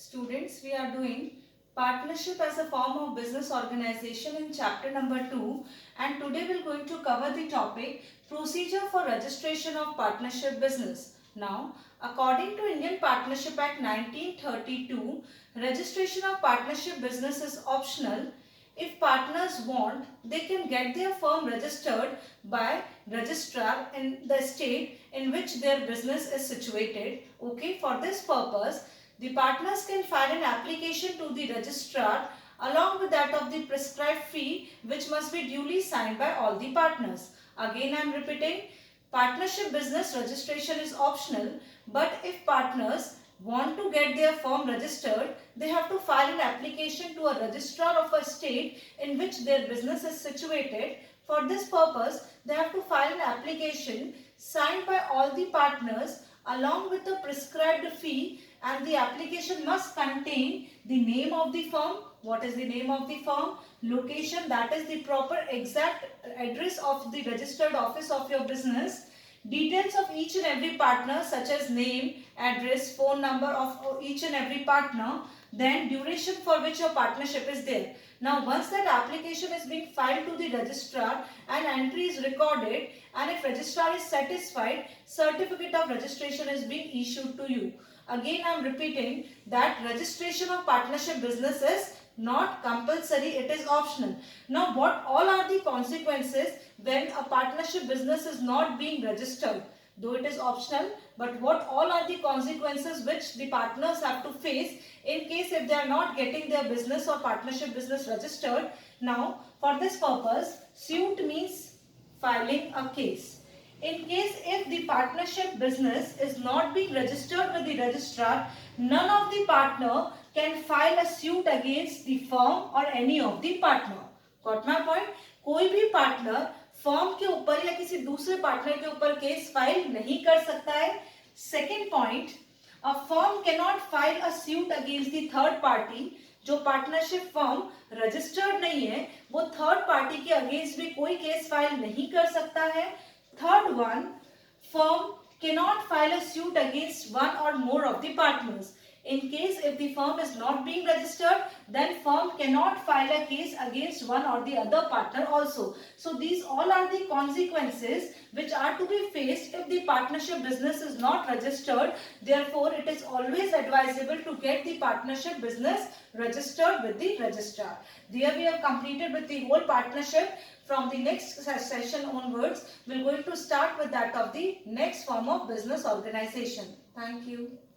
Students, we are doing partnership as a form of business organization in chapter number 2, and today we are going to cover the topic procedure for registration of partnership business. Now, according to Indian Partnership Act 1932, registration of partnership business is optional. If partners want, they can get their firm registered by registrar in the state in which their business is situated. Okay, for this purpose, the partners can file an application to the registrar along with that of the prescribed fee, which must be duly signed by all the partners. Again, I am repeating, partnership business registration is optional, but if partners want to get their firm registered, they have to file an application to a registrar of a state in which their business is situated. For this purpose, they have to file an application signed by all the partners along with the prescribed fee, and the application must contain the name of the firm. What is the name of the firm? Location, that is the proper exact address of the registered office of your business. Details of each and every partner such as name, address, phone number of each and every partner, then duration for which your partnership is there. Now once that application is being filed to the registrar and entry is recorded, and if registrar is satisfied, certificate of registration is being issued to you. Again, I am repeating that registration of partnership business is not compulsory, it is optional. Now, what all are the consequences when a partnership business is not being registered? Though it is optional, but what all are the consequences which the partners have to face in case if they are not getting their business or partnership business registered? Now, for this purpose, suit means filing a case. In case if the partnership business is not being registered with the registrar, none of the partner can file a suit against the firm or any of the partner. Got my point? कोई भी partner firm के ऊपर या किसी दूसरे partner के ऊपर case file नहीं कर सकता है. Second point, a firm can not file a suit against the third party. जो पार्टनरशिप फर्म रजिस्टर्ड नहीं है वो थर्ड पार्टी के अगेंस्ट भी कोई केस फाइल नहीं कर सकता है. Third one, firm cannot file a suit against one or more of the partners. In case if the firm is not being registered, then firm cannot file a case against one or the other partner also. So these all are the consequences which are to be faced if the partnership business is not registered. Therefore, it is always advisable to get the partnership business registered with the registrar. There we have completed with the whole partnership. From the next session onwards, we are going to start with that of the next form of business organization. Thank you.